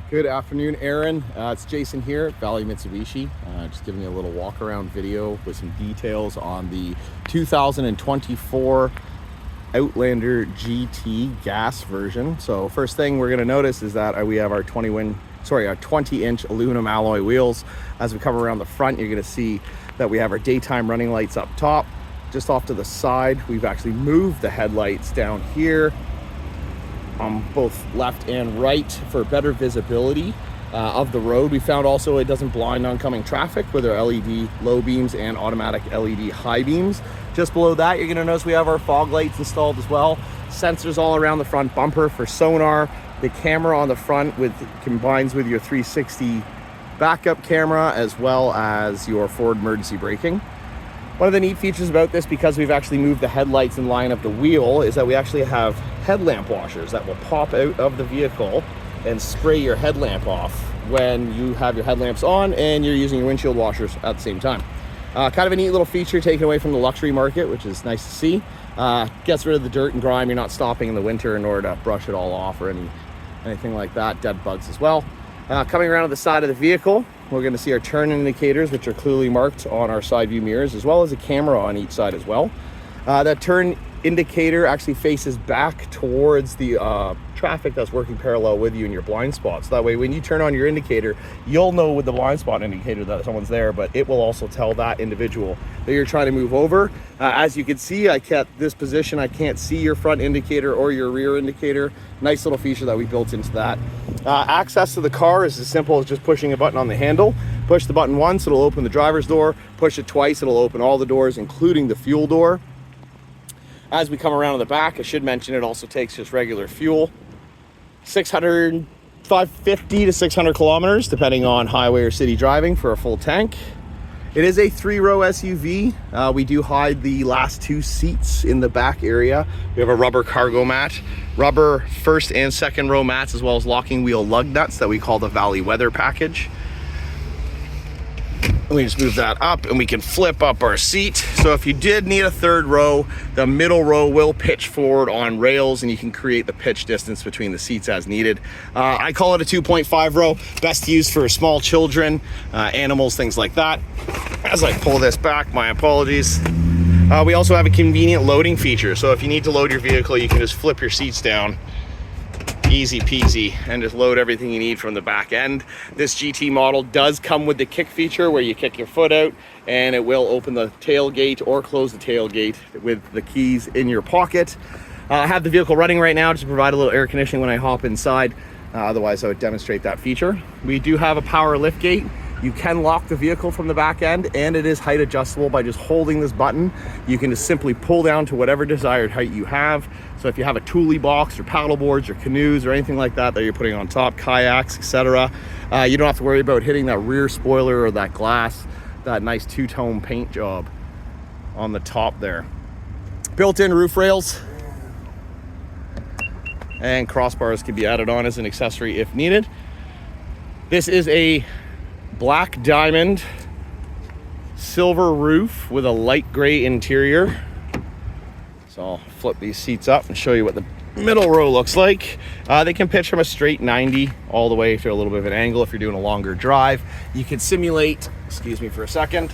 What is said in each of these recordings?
Good afternoon, Aaron. It's Jason here at Valley Mitsubishi. Just giving you a little walk around video with some details on the 2024 Outlander GT gas version. So first thing we're going to notice is that we have our 20-inch aluminum alloy wheels. As we come around the front, you're going to see that we have our daytime running lights up top. Just off to the side, we've actually moved the headlights down here on both left and right for better visibility of the road. We found also it doesn't blind oncoming traffic with our LED low beams and automatic LED high beams. Just below that, you're gonna notice we have our fog lights installed as well. Sensors all around the front bumper for sonar. The camera on the front combines with your 360 backup camera as well as your forward emergency braking. One of the neat features about this, because we've actually moved the headlights in line of the wheel, is that we actually have headlamp washers that will pop out of the vehicle and spray your headlamp off when you have your headlamps on and you're using your windshield washers at the same time. Kind of a neat little feature taken away from the luxury market, which is nice to see. Gets rid of the dirt and grime. You're not stopping in the winter in order to brush it all off or anything like that. Dead bugs as well. Coming around to the side of the vehicle, we're going to see our turn indicators, which are clearly marked on our side view mirrors, as well as a camera on each side as well. That turn indicator actually faces back towards the traffic that's working parallel with you in your blind spots. That way, when you turn on your indicator, you'll know with the blind spot indicator that someone's there, but it will also tell that individual that you're trying to move over. As you can see, I kept this position. I can't see your front indicator or your rear indicator. Nice little feature that we built into that. Access to the car is as simple as just pushing a button on the handle. Push the button once, it'll open the driver's door. Push it twice, it'll open all the doors, including the fuel door. As we come around to the back, I should mention it also takes just regular fuel. 550 to 600 kilometers, depending on highway or city driving for a full tank. It is a 3-row SUV. We do hide the last 2 seats in the back area. We have a rubber cargo mat, rubber first and second row mats, as well as locking wheel lug nuts that we call the Valley Weather package. We just move that up and we can flip up our seat. So if you did need a third row, the middle row will pitch forward on rails and you can create the pitch distance between the seats as needed. I call it a 2.5 row, best to use for small children, animals, things like that. As I pull this back, my apologies. We also have a convenient loading feature. So if you need to load your vehicle, you can just flip your seats down. Easy peasy, and just load everything you need from the back end. This GT model does come with the kick feature where you kick your foot out and it will open the tailgate or close the tailgate with the keys in your pocket. I have the vehicle running right now just to provide a little air conditioning when I hop inside. Otherwise I would demonstrate that feature. We do have a power lift gate. You can lock the vehicle from the back end, and it is height adjustable by just holding this button. You can just simply pull down to whatever desired height you have. So if you have a Thule box or paddle boards or canoes or anything like that you're putting on top, kayaks, etc., you don't have to worry about hitting that rear spoiler or that glass, that nice two-tone paint job on the top there. Built-in roof rails and crossbars can be added on as an accessory if needed. This is a black diamond silver roof with a light gray interior. So I'll flip these seats up and show you what the middle row looks like. They can pitch from a straight 90 all the way to a little bit of an angle if you're doing a longer drive. You can simulate, excuse me for a second,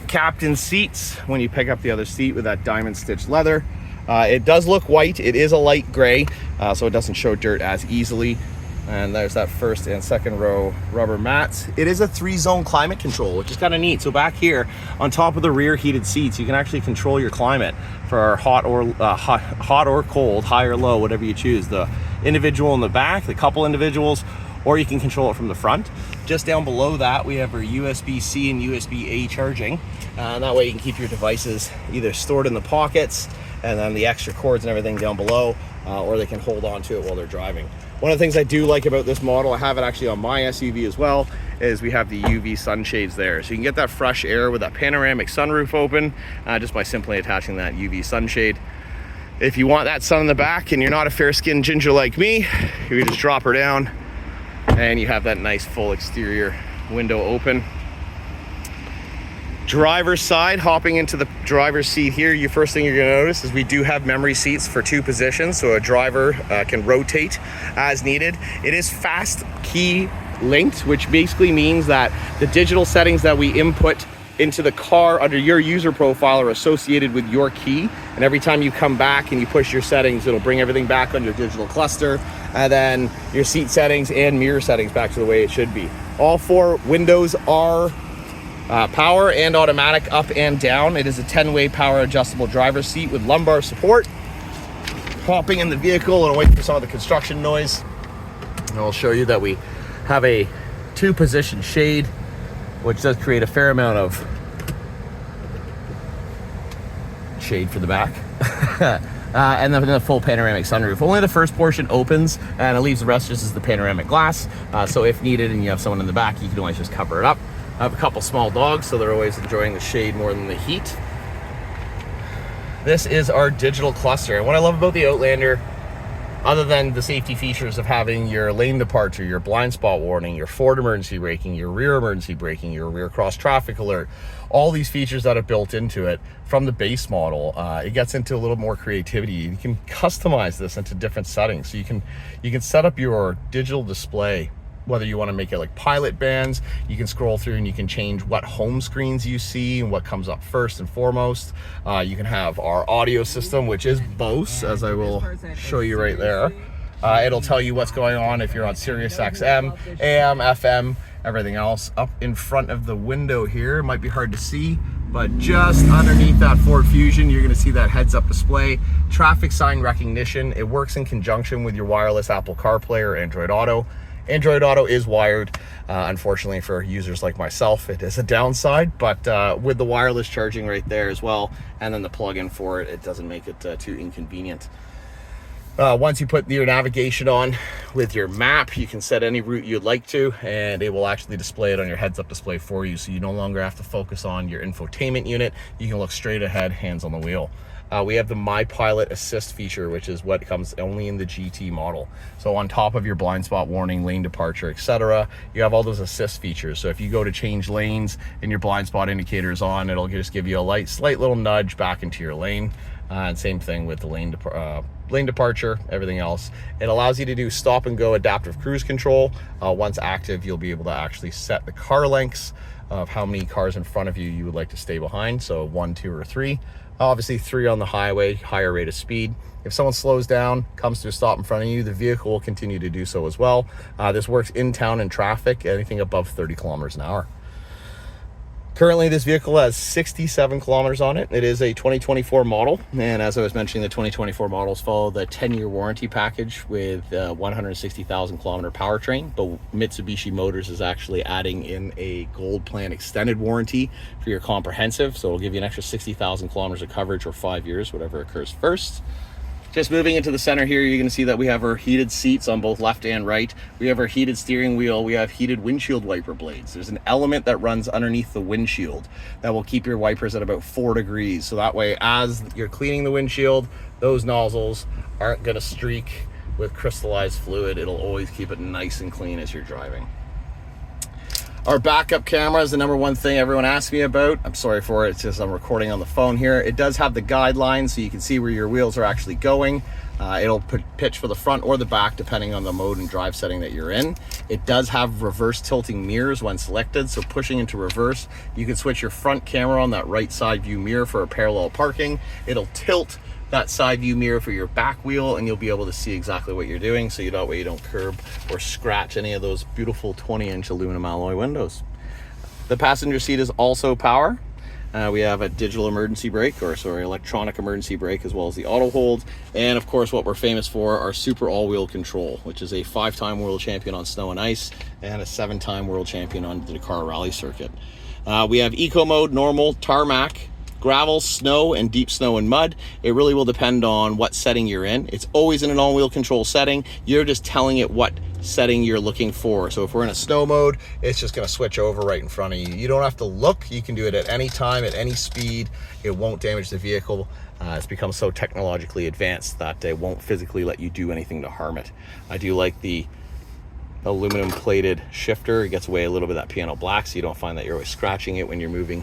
captain seats when you pick up the other seat with that diamond stitched leather. It does look white. It is a light gray, so it doesn't show dirt as easily. And there's that first and second row rubber mats. It is a 3-zone climate control, which is kind of neat. So back here on top of the rear heated seats, you can actually control your climate for hot or cold, high or low, whatever you choose. The individual in the back, the couple individuals, or you can control it from the front. Just down below that, we have our USB-C and USB-A charging. That way you can keep your devices either stored in the pockets and then the extra cords and everything down below, or they can hold on to it while they're driving. One of the things I do like about this model, I have it actually on my SUV as well, is we have the UV sunshades there. So you can get that fresh air with that panoramic sunroof open just by simply attaching that UV sunshade. If you want that sun in the back and you're not a fair-skinned ginger like me, you can just drop her down and you have that nice full exterior window open. Driver's side, hopping into the driver's seat here, first thing you're going to notice is we do have memory seats for 2 positions, so a driver can rotate as needed. It is fast key linked, which basically means that the digital settings that we input into the car under your user profile are associated with your key, and every time you come back and you push your settings, it'll bring everything back on your digital cluster, and then your seat settings and mirror settings back to the way it should be. All 4 windows are power and automatic, up and down. It is a 10-way power adjustable driver's seat with lumbar support. Hopping in the vehicle and away from some of the construction noise, and I'll show you that we have a 2-position shade, which does create a fair amount of shade for the back. And then the full panoramic sunroof. Only the first portion opens, and it leaves the rest just as the panoramic glass. So if needed and you have someone in the back, you can always just cover it up. I have a couple small dogs, so they're always enjoying the shade more than the heat. This is our digital cluster. And what I love about the Outlander, other than the safety features of having your lane departure, your blind spot warning, your forward emergency braking, your rear emergency braking, your rear cross traffic alert, all these features that are built into it from the base model, it gets into a little more creativity. You can customize this into different settings. So you can set up your digital display, whether you want to make it like pilot bands. You can scroll through and you can change what home screens you see and what comes up first and foremost. You can have our audio system, which is Bose, as I will show you right there. It'll tell you what's going on if you're on Sirius XM, AM, FM, everything else. Up in front of the window here, it might be hard to see, but just underneath that Ford Fusion, you're going to see that heads-up display. Traffic sign recognition. It works in conjunction with your wireless Apple CarPlay or Android Auto. Android Auto is wired. Unfortunately for users like myself, it is a downside, but with the wireless charging right there as well, and then the plug-in for it, it doesn't make it too inconvenient. Once you put your navigation on with your map, you can set any route you'd like to, and it will actually display it on your heads-up display for you, so you no longer have to focus on your infotainment unit. You can look straight ahead, hands on the wheel. We have the My Pilot Assist feature, which is what comes only in the GT model. So on top of your blind spot warning, lane departure, etc., you have all those assist features. So if you go to change lanes and your blind spot indicator is on, it'll just give you a slight little nudge back into your lane. And same thing with the lane departure, everything else. It allows you to do stop and go adaptive cruise control. Once active, you'll be able to actually set the car lengths of how many cars in front of you you would like to stay behind. So 1, 2, or 3. Obviously 3 on the highway, higher rate of speed. If someone slows down, comes to a stop in front of you, the vehicle will continue to do so as well. This works in town in traffic, anything above 30 kilometers an hour. Currently, this vehicle has 67 kilometers on it. It is a 2024 model, and as I was mentioning, the 2024 models follow the 10-year warranty package with 160,000 kilometer powertrain, but Mitsubishi Motors is actually adding in a gold plan extended warranty for your comprehensive, so it'll give you an extra 60,000 kilometers of coverage or 5 years, whatever occurs first. Just moving into the center here, you're going to see that we have our heated seats on both left and right. We have our heated steering wheel. We have heated windshield wiper blades. There's an element that runs underneath the windshield that will keep your wipers at about 4 degrees. So that way, as you're cleaning the windshield, those nozzles aren't going to streak with crystallized fluid. It'll always keep it nice and clean as you're driving. Our backup camera is the number one thing everyone asks me about. I'm sorry for it, it's just I'm recording on the phone here. It does have the guidelines so you can see where your wheels are actually going. It'll pitch for the front or the back depending on the mode and drive setting that you're in. It does have reverse tilting mirrors when selected, so pushing into reverse, you can switch your front camera on that right side view mirror for a parallel parking. It'll tilt that side view mirror for your back wheel, and you'll be able to see exactly what you're doing, so that way you don't curb or scratch any of those beautiful 20-inch aluminum alloy windows. The passenger seat is also power. We have a digital emergency brake, electronic emergency brake, as well as the auto hold, and of course what we're famous for, our super all-wheel control, which is a 5-time world champion on snow and ice and a 7-time world champion on the Dakar Rally circuit. We have eco mode, normal, tarmac, gravel, snow, and deep snow and mud. It really will depend on what setting you're in. It's always in an all-wheel control setting. You're just telling it what setting you're looking for. So if we're in a snow mode, it's just going to switch over right in front of you. You don't have to look. You can do it at any time, at any speed. It won't damage the vehicle. It's become so technologically advanced that it won't physically let you do anything to harm it. I do like the aluminum plated shifter. It gets away a little bit of that piano black, so you don't find that you're always scratching it when you're moving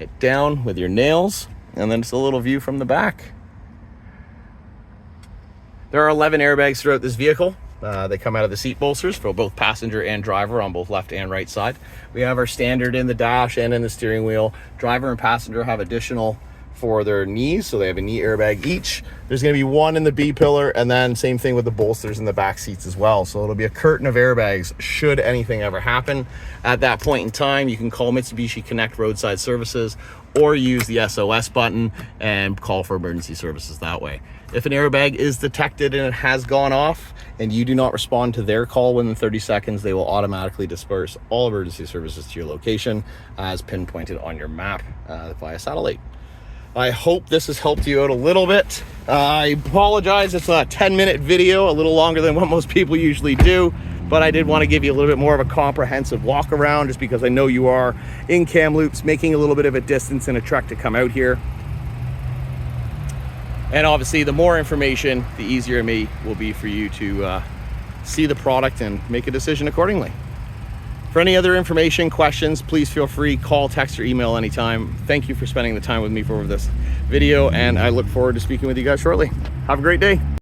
Hit down with your nails, and then just a little view from the back. There are 11 airbags throughout this vehicle. They come out of the seat bolsters for both passenger and driver on both left and right side. We have our standard in the dash and in the steering wheel. Driver and passenger have additional for their knees, so they have a knee airbag each. There's going to be one in the B pillar, and then same thing with the bolsters in the back seats as well. So it'll be a curtain of airbags should anything ever happen. At that point in time, you can call Mitsubishi Connect Roadside Services or use the SOS button and call for emergency services that way. If an airbag is detected and it has gone off and you do not respond to their call within 30 seconds, they will automatically disperse all emergency services to your location as pinpointed on your map via satellite. I hope this has helped you out a little bit. I apologize, it's a 10-minute video, a little longer than what most people usually do, but I did want to give you a little bit more of a comprehensive walk around just because I know you are in Kamloops, making a little bit of a distance in a truck to come out here. And obviously, the more information, the easier it will be for you to see the product and make a decision accordingly. For any other information, questions, please feel free, call, text, or email anytime. Thank you for spending the time with me for this video, and I look forward to speaking with you guys shortly. Have a great day.